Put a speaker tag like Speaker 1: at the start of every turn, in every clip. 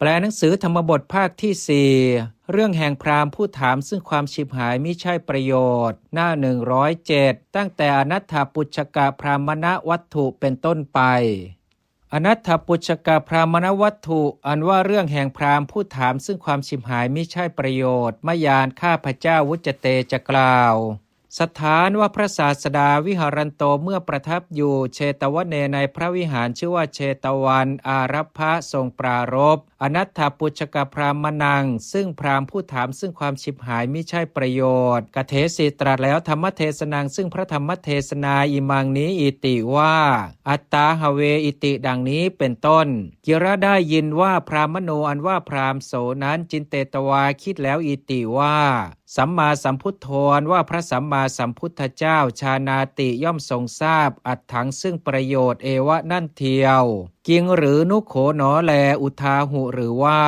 Speaker 1: แปลหนังสือธรรมบทภาคที่4เรื่องแห่งพราหมณ์ผู้ถามซึ่งความฉิบหายมิใช่ประโยชน์หน้า107ตั้งแต่อนัตถปุจฉกพรามณวัตถุเป็นต้นไปอนัตถปุจฉกพรามณวัตถุอันว่าเรื่องแห่งพราหมณ์ผู้ถามซึ่งความฉิบหายมิใช่ประโยชน์มยานข้าพเจ้าวุจเตจะกล่าวสถานว่าพระศาสดาวิหารันโตเมื่อประทับอยู่เชตวเนในพระวิหารชื่อว่าเชตวันอารัพพะทรงปรารภอนัตถปุจฉกพรามนังซึ่งพราหมณ์ผู้ถามซึ่งความฉิบหายมิใช่ประโยชน์กเถสีตรัสแล้วธรรมเทศนังซึ่งพระธรรมเทศนาอิมังนี้อิติว่าอัตตาหเวอิติดังนี้เป็นต้นกิระได้ยินว่าพรามโนอันว่าพราหมณ์โสนั้นจินเตตวาคิดแล้วอิติว่าสัมมาสัมพุทโธว่าพระสัมมาสัมพุทธเจ้าชานาติย่อมทรงทราบอัตถังซึ่งประโยชน์เอวะนั่นเทียวกิงหรือนุโขหนอแลอุทาหุหรือว่า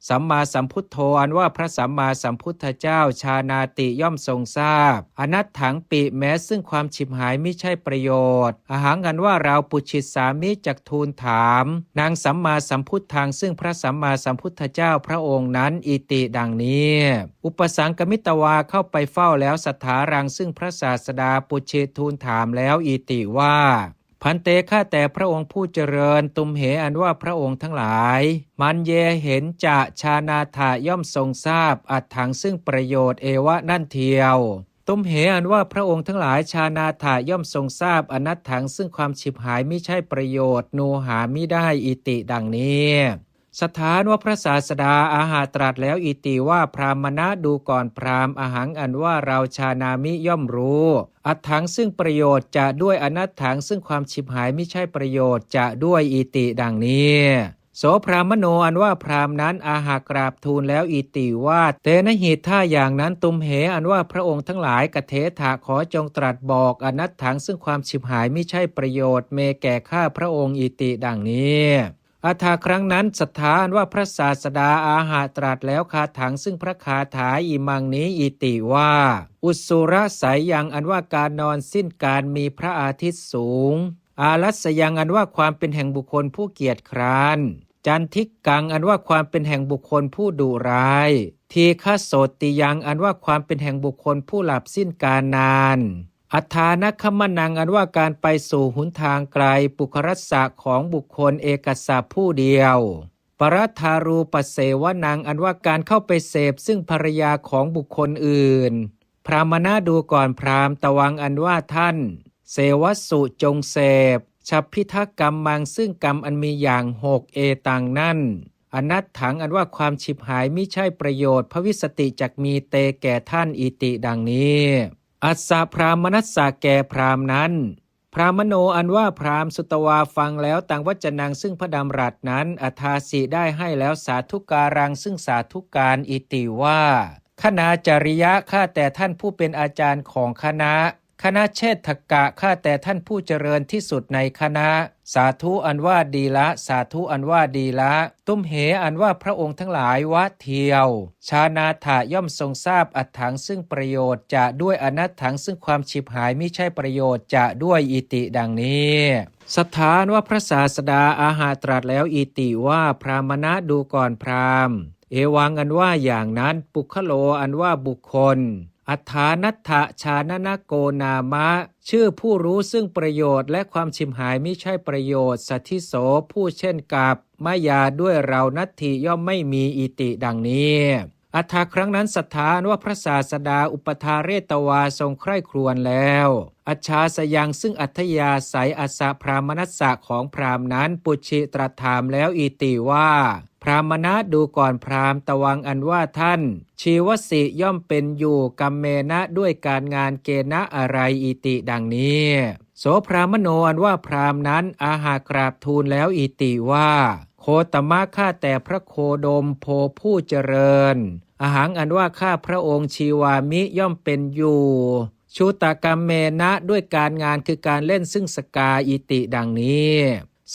Speaker 1: สัมมาสัมพุทโธอันว่าพระสัมมาสัมพุทธเจ้าชานาติย่อมทรงทราบอนัตถังปิแม้ซึ่งความฉิบหายมิใช่ประโยชน์อหังอันว่าเราปุฉิตสามิจักทูลถามนางสัมมาสัมพุทธังซึ่งพระสัมมาสัมพุทธเจ้าพระองค์นั้นอิติดังนี้อุปสังกมิตวาเข้าไปเฝ้าแล้วสัทธารังซึ่งพระศาสดาปุฉิตทูลถามแล้วอิติว่าพันเตข้าแต่พระองค์ผู้เจริญตุมเหอันว่าพระองค์ทั้งหลายมันเยเห็นจะชานาถาย่อมทรงทราบอัตถังซึ่งประโยชน์เอวะนั่นเทียวตุมเหอันว่าพระองค์ทั้งหลายชานาถาย่อมทรงทราบอนัตถังซึ่งความฉิบหายมิใช่ประโยชน์โนหามิได้อิติดังนี้สถานว่าพระศาสดาอาหาตรัสแล้วอิติว่าพรามณะดูก่อนพราหมณ์อหังอันว่าเราชานามิย่อมรู้อัตถังซึ่งประโยชน์จะด้วยอนัตถังซึ่งความฉิบหายไม่ใช่ประโยชน์จะด้วยอิติดังนี้โสพรามโนอันว่าพราหมณ์นั้นอาหากราบทูลแล้วอิติว่าเตนะหิท่าอย่างนั้นตุมเหอันว่าพระองค์ทั้งหลายกเทถาขอจงตรัสบอกอนัตถังซึ่งความฉิบหายไม่ใช่ประโยชน์เมแก่ข้าพระองค์อิติดังนี้อาถาครั้งนั้นศรัทธาอันว่าพระศาสดาอาหาตรัสแล้วคาถังซึ่งพระคาถาอิมังนี้อิติว่าอุสุรสายยังอันว่าการนอนสิ้นการมีพระอาทิตย์สูงอาลัสยังอันว่าความเป็นแห่งบุคคลผู้เกียจคร้านจันทิกกังอันว่าความเป็นแห่งบุคคลผู้ดุร้ายทีฆโสติยังอันว่าความเป็นแห่งบุคคลผู้หลับสิ้นการนานอัฏฐานคมนังอันว่าการไปสู่หนทางไกลปุครัสสะของบุคคลเอกสัพผู้เดียวปรัทธารูปเสวนังอันว่าการเข้าไปเสพซึ่งภรรยาของบุคคลอื่นพรามณะดูก่อนพราหมณ์ตวังอันว่าท่านเสวสุจงเสพฉัพพิทักกรรมมังซึ่งกรรมอันมีอย่าง6เอตังนั่นอนัตถังอันว่าความฉิบหายมิใช่ประโยชน์พระวิสติจักมีเตแก่ท่านอิติดังนี้อัสสะพรามนัสสะแก่พราหมณ์นั้นพรามโนอันว่าพราหมณ์สุตวาฟังแล้วต่างวัจนังซึ่งพระดำรัสนั้นอัทาสิได้ให้แล้วสาธุการังซึ่งสาธุการอิติว่าคณาจริยะข้าแต่ท่านผู้เป็นอาจารย์ของคณะเชษฐกะข้าแต่ท่านผู้เจริญที่สุดในคณะสาธุอันว่าดีละสาธุอันว่าดีละตุ้มเหอันว่าพระองค์ทั้งหลายวะเทียวชานาถะย่อมทรงทราบอัตถังซึ่งประโยชน์จะด้วยอนัตถังซึ่งความฉิบหายไม่ใช่ประโยชน์จะด้วยอิติดังนี้สถานว่าพระศาสดาอาหาตรัสแล้วอิติว่าพรามณะดูก่อนพราหมณ์เอวังอันว่าอย่างนั้นปุคโลอันว่าบุคคลอัฏฐานัตถะชานนโกนามะชื่อผู้รู้ซึ่งประโยชน์และความฉิบหายมิใช่ประโยชน์สัทธิโสผู้เช่นกับมายาด้วยเรานัตถิย่อมไม่มีอิติดังนี้อัฏฐาครั้งนั้นศรัทธาว่าพระศาสดาอุปทาเรตวาทรงใคร่ครวญแล้วอัจฉาสยังซึ่งอัธยาศัยอัสสะพรามนัสสะของพราหมณ์นั้นปุชิตรัสถามแล้วอิติว่าพรามณะดูก่อนพราหมณ์ตวังอันว่าท่านชีวสิย่อมเป็นอยู่กัมเมนะด้วยการงานเกณะอะไรอิติดังนี้โสพรามโนอันว่าพราหมณ์นั้นอาหากราบทูลแล้วอิติว่าโคตมะข้าแต่พระโคดมโพผู้เจริญอหังอันว่าข้าพระองค์ชีวามิย่อมเป็นอยู่ชูตกรรมเมนะด้วยการงานคือการเล่นซึ่งสกาอิติดังนี้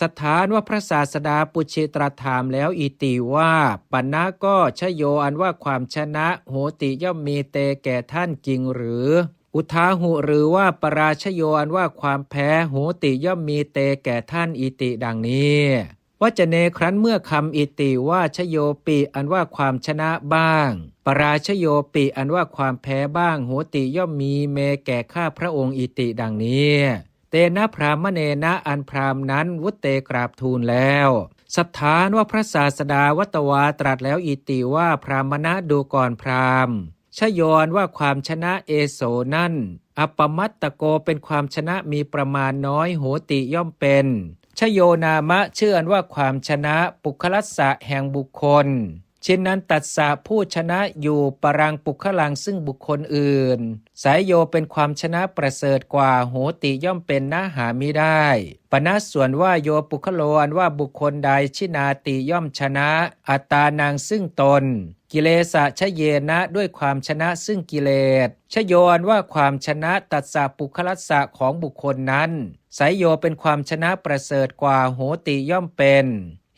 Speaker 1: สถานว่าพระศาสดาปุชิตรัสถามแล้วอิติว่าปัณณะก็ชโยอันว่าความชนะโหติย่อมมีเตแก่ท่านจริงหรืออุทาหุหรือว่าปราชโยอันว่าความแพ้โหติย่อมมีเตแก่ท่านอิติดังนี้ วจเนครั้นเมื่อคำอิติว่าชโยปิอันว่าความชนะบ้างปราชโยปิอันว่าความแพ้บ้างโหติย่อมมีเมแก่ข้าพระองค์อิติดังนี้เตนะพรามเณนะอันพรามนั้นวุตเตกราบทูลแล้วสัทธานว่าพระศาสดาวัตวาตรัสแล้วอิติว่าพรามณะดูก่อนพรามชโยนว่าความชนะเอโสนั่นอัปปมัตตโกเป็นความชนะมีประมาณน้อยโหติย่อมเป็นชโยนามะชื่ออันว่าความชนะปุคลัสสะแห่งบุคคลชินนั้นตัสสะผู้ชนะอยู่ปรังปุคลังซึ่งบุคคลอื่นสายโยเป็นความชนะประเสริฐกว่าโหติย่อมเป็นนะหามิได้ปณะส่วนว่าโยปุคโลอันว่าบุคคลใดชินาติย่อมชนะอัตตานางซึ่งตนกิเลสะชะเยนะด้วยความชนะซึ่งกิเลสชโยอันว่าความชนะตัสสะปุคลัสสะของบุคคลนั้นสายโยเป็นความชนะประเสริฐกว่าโหติย่อมเป็น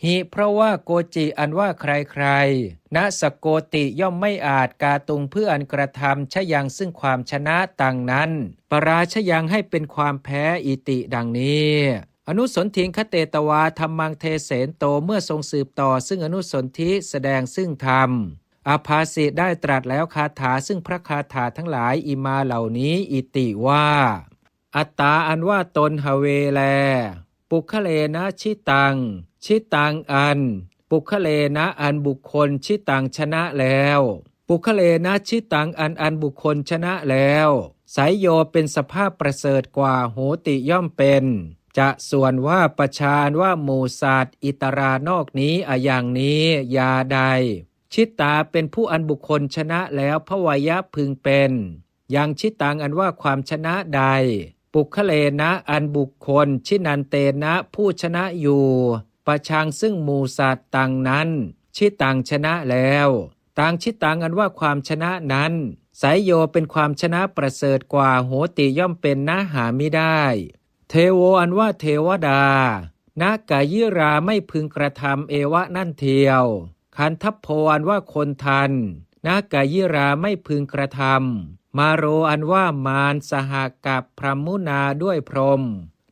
Speaker 1: หิเพราะว่าโกจิอันว่าใครๆณสโกติย่อมไม่อาจกาตุงเพื่ออันกระทำชยังซึ่งความชนะต่างนั้นปราชยังให้เป็นความแพ้อิติดังนี้อนุสนธิคเตตวาธรรมังเทเสนโตเมื่อทรงสืบต่อซึ่งอนุสนธิแสดงซึ่งธรรมอาภาสิได้ตรัสแล้วคาถาซึ่งพระคาถาทั้งหลายอิมาเหล่านี้อิติว่าอัตตาอันว่าตนหเวแลปุคเลนะชิตังชิตังอันปุคเลนะอันบุคคลชิตังชนะแล้วปุคเลนะชิตังอันบุคคลชนะแล้วสายโยเป็นสภาพประเสริฐกว่าโหติย่อมเป็นจะส่วนว่าประชานว่าหมู่สัตว์อิตรานอกนี้อย่างนี้ยาใดชิตาเป็นผู้อันบุคคลชนะแล้วพวยะพึงเป็นยังชิตังอันว่าความชนะใดปุคเลนะอันบุคคลชินันเตนะผู้ชนะอยู่ประชังซึ่งหมู่สัตว์ต่างนั้นชิตังชนะแล้วต่างชิตังอันว่าความชนะนั้นสายโยเป็นความชนะประเสริฐกว่าโหติย่อมเป็นนะหามิได้เทโวอันว่าเทวดานะกายิราไม่พึงกระทำเอวะนั่นเทียวคันทัพโพอันว่าคนทันนะกายิราไม่พึงกระทำมาโรอันว่ามารสหกับพรหมุนาด้วยพรหม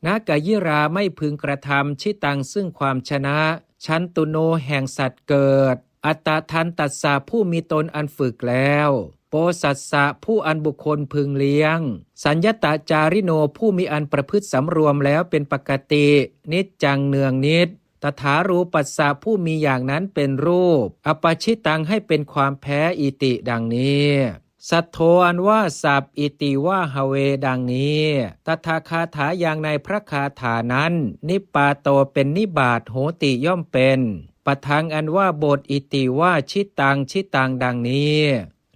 Speaker 1: นากายิราไม่พึงกระทำชิตังซึ่งความชนะชันตุโนแห่งสัตว์เกิดอัตตทันตัสสะผู้มีตนอันฝึกแล้วโปสัสสะผู้อันบุคคลพึงเลี้ยงสัญญตจาริโนผู้มีอันประพฤติสำรวมแล้วเป็นปกตินิจจังเนืองนิดตถารูปัสสะผู้มีอย่างนั้นเป็นรูปอปชิตังให้เป็นความแพ้อิติดังนี้สัทโธอันว่าสัพอิติว่าหเวดังนี้ตถาคาถาอย่างในพระคาถานั้นนิปาโตเป็นนิบาตโหติย่อมเป็นปทังอันว่าบทอิติว่าชิตังชิตังดังนี้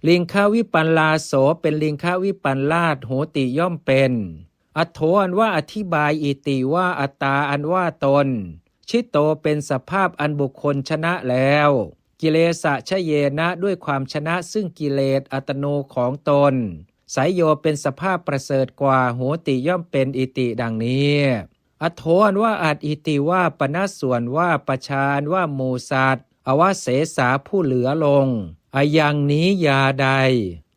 Speaker 1: ลิงคาวิปัลลาโสเป็นลิงคาวิปัลลาสโหติย่อมเป็นอัทโธอันว่าอธิบายอิติว่าอัตตาอันว่าตนชิโตเป็นสภาพอันบุคคลชนะแล้วกิเลสะชะเยนะด้วยความชนะซึ่งกิเลสอัตโนของตนสายโยเป็นสภาพประเสริฐกว่าโหติย่อมเป็นอิติดังนี้อโธอันว่าอัดอิติว่าปณะส่วนว่าประชานว่าหมู่สัตว์อวเสสาผู้เหลือลงอย่างนี้ยาใด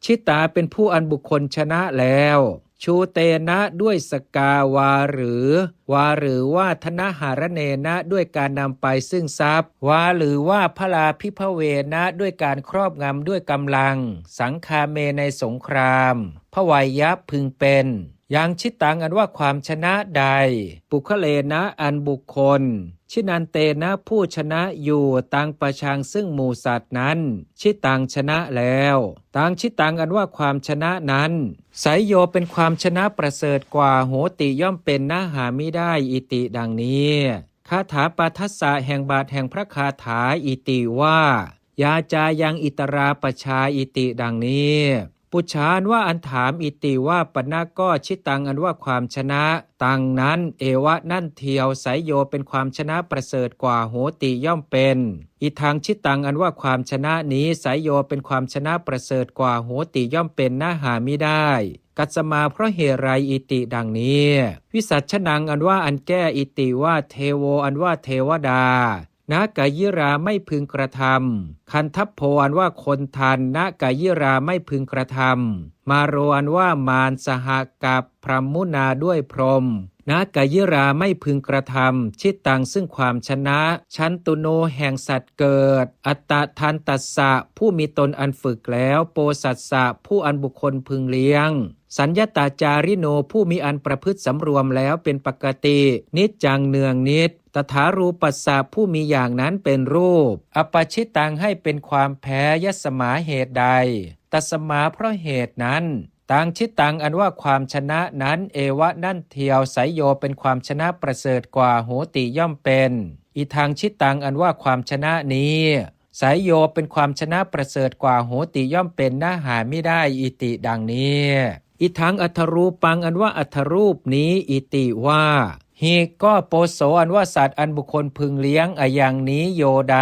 Speaker 1: ชิตาเป็นผู้อันบุคคลชนะแล้วชูเตนะด้วยสกาวาหรือว่าธนหารเนนะด้วยการนำไปซึ่งทรัพย์วาหรือว่าพลาภิพเวนะด้วยการครอบงำด้วยกำลังสังคาเมในสงครามพวัยยะพึงเป็นยังชิตังอันว่าความชนะใดปุคเลนะอันบุคคลชินันเตนะผู้ชนะอยู่ตังประชังซึ่งหมู่สัตว์นั้นชิตังชนะแล้วตังชิตังอันว่าความชนะนั้นสายโยเป็นความชนะประเสริฐกว่าโหติย่อมเป็นนะหามิได้อิติดังนี้คาถาปทัสสะแห่งบาทแห่งพระคาถาอิติว่ายาจายังอิตราปชาอิติดังนี้ปุชานว่าอันถามอิติว่าปณะก็ชิตังอันว่าความชนะตังนั้นเอวะนั่นเทียวสายโยเป็นความชนะประเสริฐกว่าโหติย่อมเป็นอีทางชิตังอันว่าความชนะนี้สายโยเป็นความชนะประเสริฐกว่าโหติย่อมเป็นน่าหามิได้กัสมาเพราะเหตุไรอิติดังนี้วิสัชนังอันว่าอันแก้อิติว่าเทโวอันว่าเทวดานากายิราไม่พึงกระทำคันทัพโพอันว่าคนทันนากายิราไม่พึงกระทำมาโรอันว่ามารสหกับพรหมุนาด้วยพรหม นากายิราไม่พึงกระทำชิตตังซึ่งความชนะชันตุโนแห่งสัตว์เกิดอัตตทันตัสสะผู้มีตนอันฝึกแล้วโปสัสสะผู้อันบุคคลพึงเลี้ยงสัญญตาจาริโนผู้มีอันประพฤติสำรวมแล้วเป็นปกตินิจจังเนืองนิจตถารูปัสสะผู้มีอย่างนั้นเป็นรูปอปชิตังให้เป็นความแพ้ยสมาเหตุใดตัสมาเพราะเหตุนั้นตังชิตังอันว่าความชนะนั้นเอวะนั่นเทียวไสยโยเป็นความชนะประเสริฐกว่าโหติย่อมเป็นอีทางชิตังอันว่าความชนะนี้ไสยโยเป็นความชนะประเสริฐกว่าโหติย่อมเป็นน่าหาไม่ได้อิติดังนี้อีทางอัทรูปังอันว่าอัทรูปนี้อิติว่าหิก็โปโสอันว่าสัตว์อันบุคคลพึงเลี้ยงอย่างนี้โยใด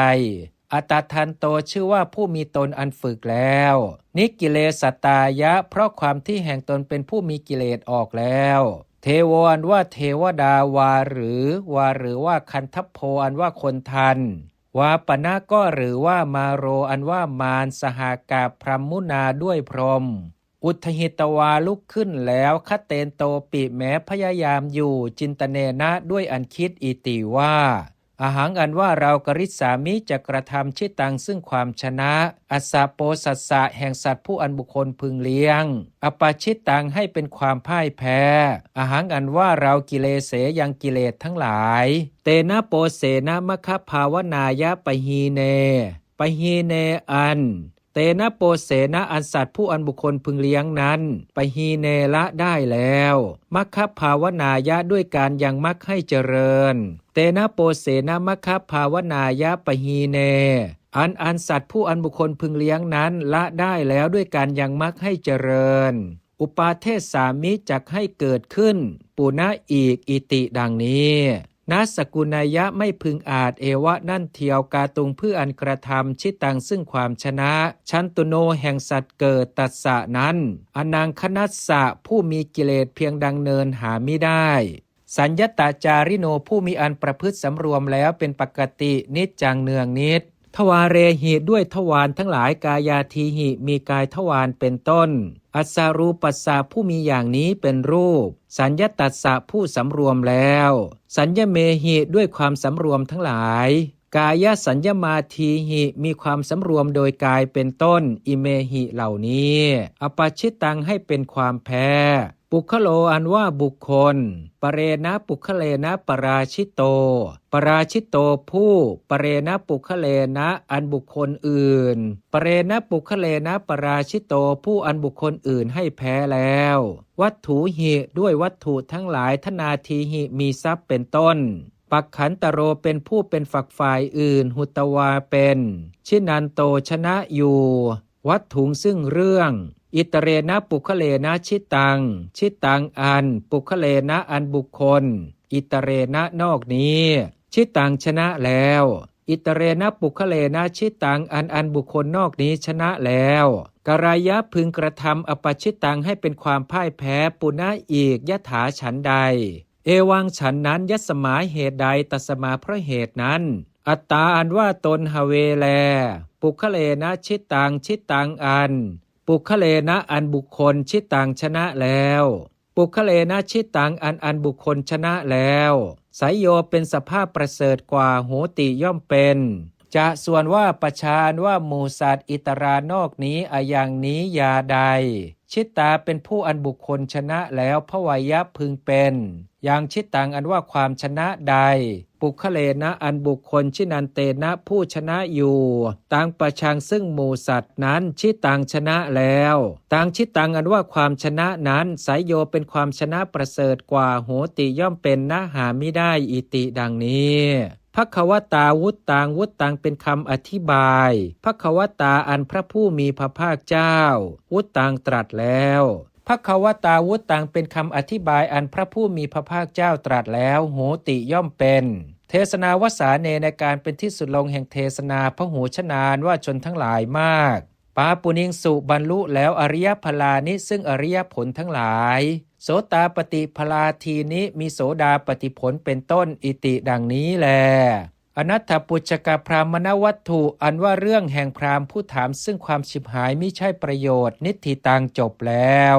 Speaker 1: อัตทันโตชื่อว่าผู้มีตนอันฝึกแล้วนิกิเลสตายะเพราะความที่แห่งตนเป็นผู้มีกิเลสออกแล้วเทโวอันว่าเทวดาวาหรือว่าคันทัพโพอันว่าคนทันวาปนะก็หรือว่ามาโรอันว่ามารสหากาพรหมุนาด้วยพรหมอุทหิตวาลุกขึ้นแล้วคเตนโตปิแม้พยายามอยู่จินตเนนะด้วยอันคิดอิติว่าอาหังอันว่าเรากริษสามิจะกระทำชิตังซึ่งความชนะอัสสะโปสัสสะแห่งสัตว์ผู้อันบุคคลพึงเลี้ยงอปชิตังให้เป็นความพ่ายแพ้อาหังอันว่าเรากิเลเสยังกิเลสทั้งหลายเตนะโปเสนะมะคะภาวนายะปหีเนอันเตนะโปเสนะอันสัตว์ผู้อันบุคคลพึงเลี้ยงนั้นปหีเนละได้แล้วมัคคะภาวนายะด้วยการยังมักให้เจริญเตนะโปเสนะมัคคะภาวนายะปหีเนอันสัตว์ผู้อันบุคคลพึงเลี้ยงนั้นละได้แล้วด้วยการยังมักให้เจริญอุปาเทศสามิจักให้เกิดขึ้นปุณะอีกอิติดังนี้นัสกุณายะไม่พึงอาจเอวะนั่นเทียวกาตุงเพื่ออันกระทำชิตังซึ่งความชนะชันตุโนแห่งสัตว์เกิดตัสสะนั้นอนังคนัสสะผู้มีกิเลสเพียงดังเนินหาไม่ได้สัญญตาจาริโนผู้มีอันประพฤติสำรวมแล้วเป็นปกตินิจจังเนืองนิจทวาเรหิด้วยทวารทั้งหลายกายาทีหิมีกายทวารเป็นต้นอัสสารูปัสสะผู้มีอย่างนี้เป็นรูปสัญญตัสสะผู้สำรวมแล้วสัญญเมหิด้วยความสำรวมทั้งหลายกายสัญญมาทีหิมีความสำรวมโดยกายเป็นต้นอิเมหิเหล่านี้อปชิตังให้เป็นความแพ้ปุคโลอันว่าบุคคลปเรนะปุคเลนะปราชิโตผู้ปเรนะปุคเลนะอันบุคคลอื่นปเรนะปุคเลนะปราชิโตผู้อันบุคคลอื่นให้แพ้แล้ววัตถุหิด้วยวัตถุทั้งหลายธนาทีหิมีทรัพย์เป็นต้นปักขันตโรเป็นผู้เป็นฝักฝ่ายอื่นหุตวาเป็นชินันโตชนะอยู่วัตถุซึ่งเรื่องอิตเรนะปุคเลนะชิตังอันปุคเลนะอันบุคคลอิตเรนะนอกนี้ชิตังชนะแล้วอิตเรนะปุคเลนะชิตังอันบุคคลนอกนี้ชนะแล้วกรายะพึงกระทำอปชิตังให้เป็นความพ่ายแพ้ปุณะอีกยถาฉันใดเอวังฉันนั้นยสมาเหตุใดตัสมาเพราะเหตุนั้นอัตตาอันว่าตนหเวแลปุคเลนะชิตังอันปุคเลนะอันบุคคลชิตังชนะแล้วปุคเลนะชิตังอันบุคคลชนะแล้วไสยโยเป็นสภาพประเสริฐกว่าโหติย่อมเป็นจะส่วนว่าประชานว่าหมู่สัตว์อิตรานอกนี้อย่างนี้ยาใดชิตาเป็นผู้อันบุคคลชนะแล้วพวายะพึงเป็นอย่างชิตังอันว่าความชนะใดปุคเลนะอันบุคคลชินันเตนะผู้ชนะอยู่ตังประชังซึ่งหมู่สัตว์นั้นชิตังชนะแล้วตังชิตังอันว่าความชนะนั้นไสยโยเป็นความชนะประเสริฐกว่าโหติย่อมเป็นนะหามิได้อิติดังนี้ภควตาวุตตังเป็นคำอธิบายภควตาอันพระผู้มีพระภาคเจ้าวุตตังตรัสแล้วภควตาวุตตังเป็นคำอธิบายอันพระผู้มีพระภาคเจ้าตรัสแล้วโหติย่อมเป็นเทศนาวสาเนในการเป็นที่สุดลงแห่งเทศนาพหูชนานว่าชนทั้งหลายมากปาปุณิงสุบรรลุแล้วอริยพลานิซึ่งอริยผลทั้งหลายโสตาปฏิพลาทีนิมีโสดาปฏิผลเป็นต้นอิติดังนี้แลอนัตถปุจจกพรามณวัตถุอันว่าเรื่องแห่งพราหมณ์ผู้ถามซึ่งความฉิบหายมิใช่ประโยชน์นิทธิตังจบแล้ว